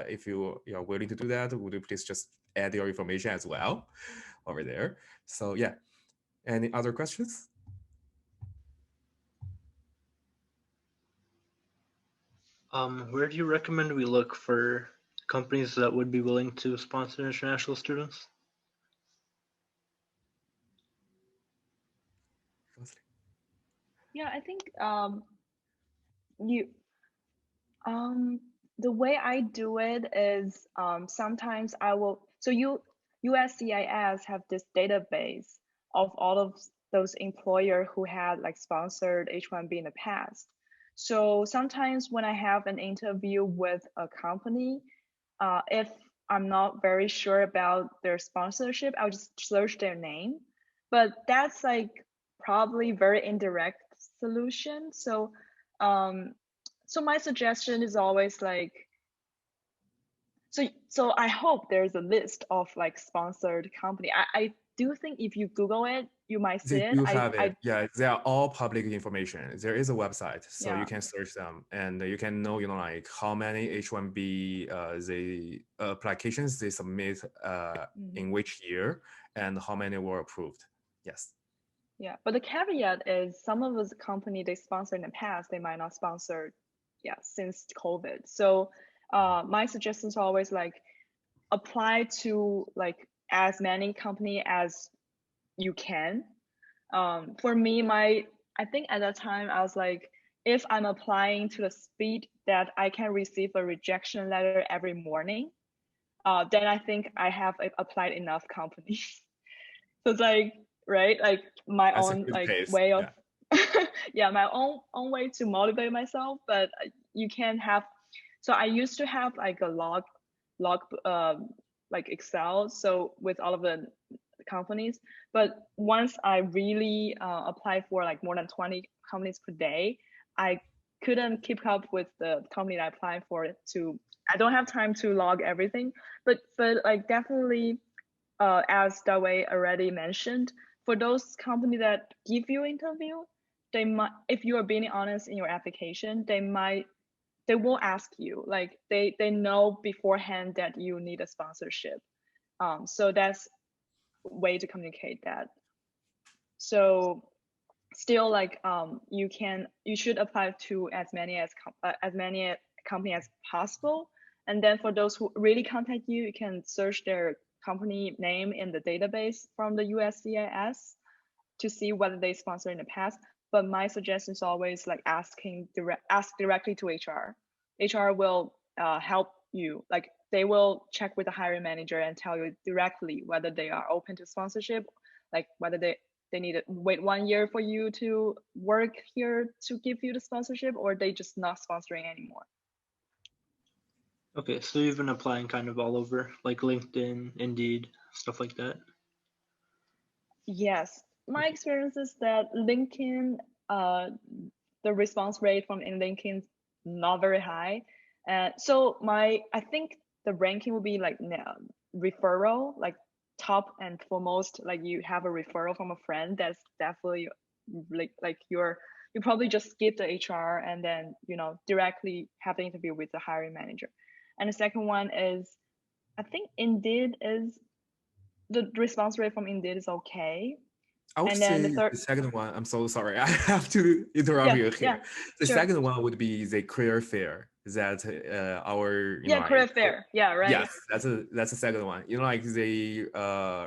Speaker 1: if you're willing to do that, would you please just add your information as well over there? So yeah, any other questions?
Speaker 5: Where do you recommend we look for companies that would be willing to sponsor international students?
Speaker 3: Yeah, I think you the way I do it is sometimes I will USCIS have this database of all of those employer who had like sponsored H1B in the past. So sometimes when I have an interview with a company, if I'm not very sure about their sponsorship, I'll just search their name. But that's like probably very indirect solution. So so my suggestion is always like so I hope there's a list of like sponsored company. I do think if you Google it, you might see
Speaker 1: They
Speaker 3: it.
Speaker 1: do have it. Yeah, they are all public information. There is a website, so
Speaker 3: Yeah.
Speaker 1: you can search them, and you can know, like how many H1B the applications they submit in which year, and how many were approved. Yes.
Speaker 3: Yeah, but the caveat is some of those company they sponsor in the past, they might not sponsor, yeah, since COVID. So my suggestion is always like apply to like as many company as you can. For me, I think at that time I was like, if I'm applying to the speed that I can receive a rejection letter every morning, then I think I have applied enough companies. So it's like, right, like my
Speaker 1: That's a
Speaker 3: own
Speaker 1: good
Speaker 3: like
Speaker 1: pace.
Speaker 3: way of
Speaker 1: Yeah.
Speaker 3: yeah, my own way to motivate myself. But you can have, so I used to have like a log like Excel, so with all of the companies. But once I really applied for like more than 20 companies per day, I couldn't keep up with the company I applied for. To I don't have time to log everything, but like definitely as Dawei already mentioned, for those companies that give you interview, they might, if you are being honest in your application, they might they won't ask you. Like they know beforehand that you need a sponsorship. So that's a way to communicate that. So still, like you should apply to as many company as possible. And then for those who really contact you, you can search their company name in the database from the USCIS to see whether they sponsor in the past. But my suggestion is always like ask directly to HR. HR will help you. Like they will check with the hiring manager and tell you directly whether they are open to sponsorship, like whether they need to wait 1 year for you to work here to give you the sponsorship, or they just not sponsoring anymore.
Speaker 5: Okay, so you've been applying kind of all over, like LinkedIn, Indeed, stuff like that?
Speaker 3: Yes, my experience is that LinkedIn, the response rate from in LinkedIn is not very high. And so I think the ranking will be like referral, like top and foremost, like you have a referral from a friend. That's definitely like you probably just skip the HR and then directly have the interview with the hiring manager. And the second one is, I think Indeed is the response rate from Indeed is okay.
Speaker 1: I would
Speaker 3: And then
Speaker 1: say
Speaker 3: the third,
Speaker 1: the second one, I'm so sorry, I have to interrupt you here.
Speaker 3: yeah,
Speaker 1: The
Speaker 3: sure.
Speaker 1: second one would be the career fair that our,
Speaker 3: Career fair. Yeah, right.
Speaker 1: Yes, that's the second one. Like the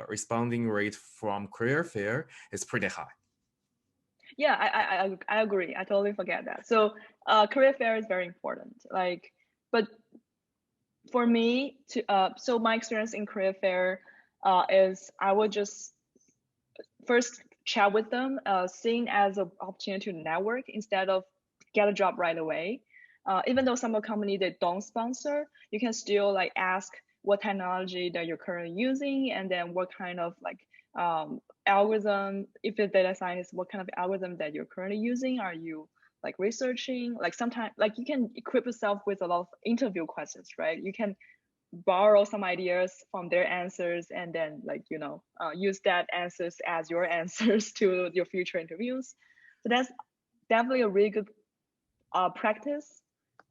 Speaker 1: responding rate from career fair is pretty high.
Speaker 3: Yeah, I agree. I totally forget that. So career fair is very important. Like, but for me so my experience in career fair is I would just first chat with them, seeing as an opportunity to network instead of get a job right away. Even though some of the company they don't sponsor, you can still like ask what technology that you're currently using, and then what kind of like algorithm, if you're data scientist, what kind of algorithm that you're currently using are you like researching. Like sometimes like you can equip yourself with a lot of interview questions, right? You can borrow some ideas from their answers and then like use that answers as your answers to your future interviews. So that's definitely a really good practice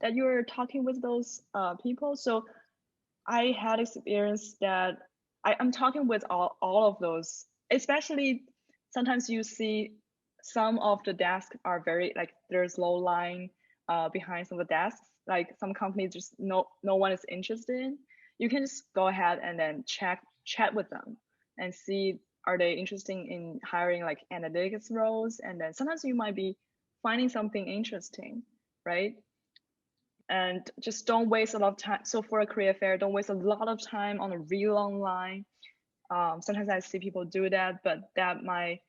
Speaker 3: that you're talking with those people. So I had experience that I'm talking with all of those, especially sometimes you see some of the desks are very like there's low line behind some of the desks. Like some companies just no one is interested in. You can just go ahead and then chat with them and see are they interested in hiring like analytics roles, and then sometimes you might be finding something interesting, right? And just don't waste a lot of time. So for a career fair, don't waste a lot of time on a real online. Sometimes I see people do that, but that might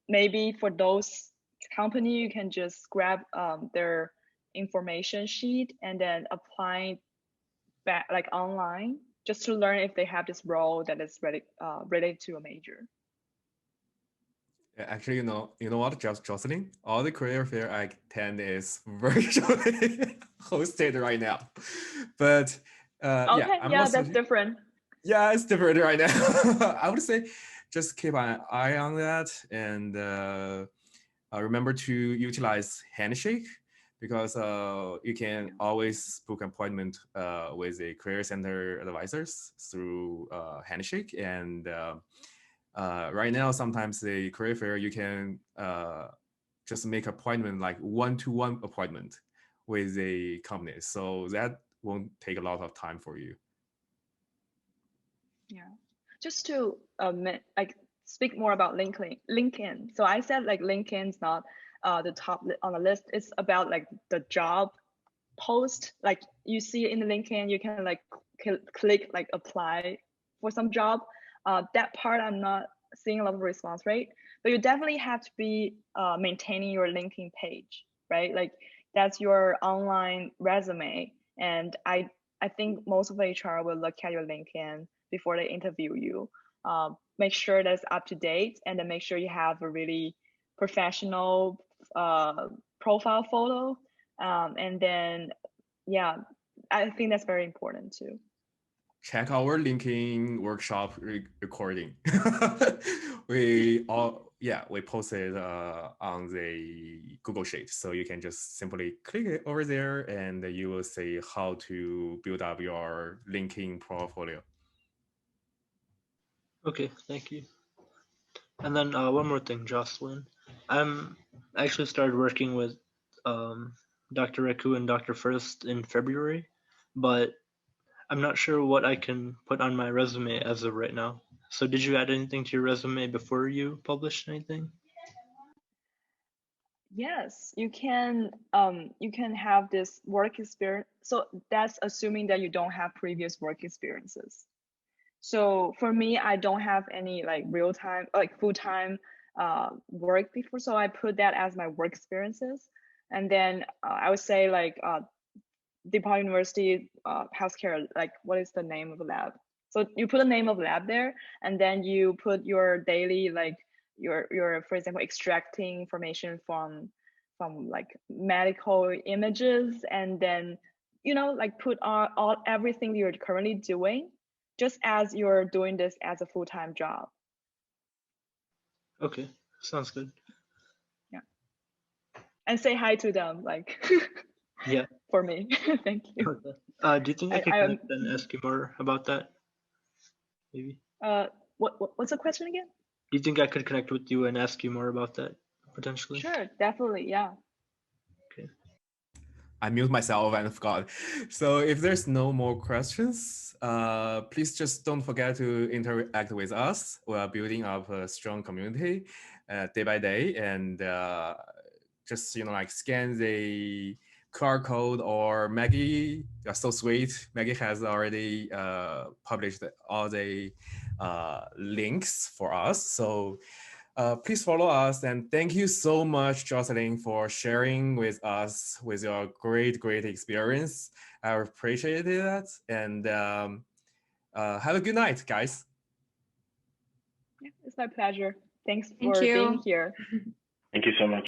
Speaker 3: maybe for those company you can just grab their information sheet and then apply back like online just to learn if they have this role that is related to a major.
Speaker 1: Actually, you know what, Jocelyn? All the career fair I attend is virtually hosted right now. But
Speaker 3: Okay, that's different.
Speaker 1: Yeah, it's different right now. I would say just keep an eye on that, and remember to utilize Handshake, because you can always book an appointment with a career center advisors through Handshake. And right now, sometimes the career fair, you can just make appointment like one-to-one appointment with a company. So that won't take a lot of time for you.
Speaker 3: Yeah, just to like speak more about LinkedIn. So I said like LinkedIn's not the top on the list. It's about like the job post. Like you see in the LinkedIn, you can like click like apply for some job. That part I'm not seeing a lot of response rate, but you definitely have to be maintaining your LinkedIn page, right? Like that's your online resume, and I think most of HR will look at your LinkedIn before they interview you. Make sure that's up to date, and then make sure you have a really professional profile photo. And then, yeah, I think that's very important too.
Speaker 1: Check our LinkedIn workshop recording. we yeah, we posted on the Google Sheet. So you can just simply click it over there and you will see how to build up your LinkedIn portfolio.
Speaker 5: Okay, thank you. And then one more thing, Jocelyn. I'm actually started working with Dr. Reku and Dr. First in February, but I'm not sure what I can put on my resume as of right now. So did you add anything to your resume before you published anything?
Speaker 3: Yes, you can have this work experience. So that's assuming that you don't have previous work experiences. So for me, I don't have any like real time, like full time work before. So I put that as my work experiences. And then I would say like DePaul University healthcare, like what is the name of the lab? So you put the name of lab there, and then you put your daily like your for example extracting information from like medical images, and then like put all everything you're currently doing, just as you're doing this as a full-time job.
Speaker 5: Okay, sounds good.
Speaker 3: Yeah, and say hi to them, like
Speaker 5: Yeah.
Speaker 3: for me. Thank you.
Speaker 5: Okay. Do you think I could
Speaker 3: I
Speaker 5: connect and ask you more about that? Maybe.
Speaker 3: what's the question again?
Speaker 5: Do you think I could connect with you and ask you more about that potentially?
Speaker 3: Sure, definitely, yeah.
Speaker 5: Okay.
Speaker 1: I mute myself and forgot. So if there's no more questions, please just don't forget to interact with us. We are building up a strong community day by day, and just like scan the QR code, or Maggie, you're so sweet. Maggie has already published all the links for us. So please follow us, and thank you so much, Jocelyn, for sharing with us with your great experience. I appreciate that, and have a good night, guys.
Speaker 3: Yeah, it's my pleasure. Thanks
Speaker 4: Thank
Speaker 3: for
Speaker 4: you.
Speaker 3: being here.
Speaker 2: Thank you so much.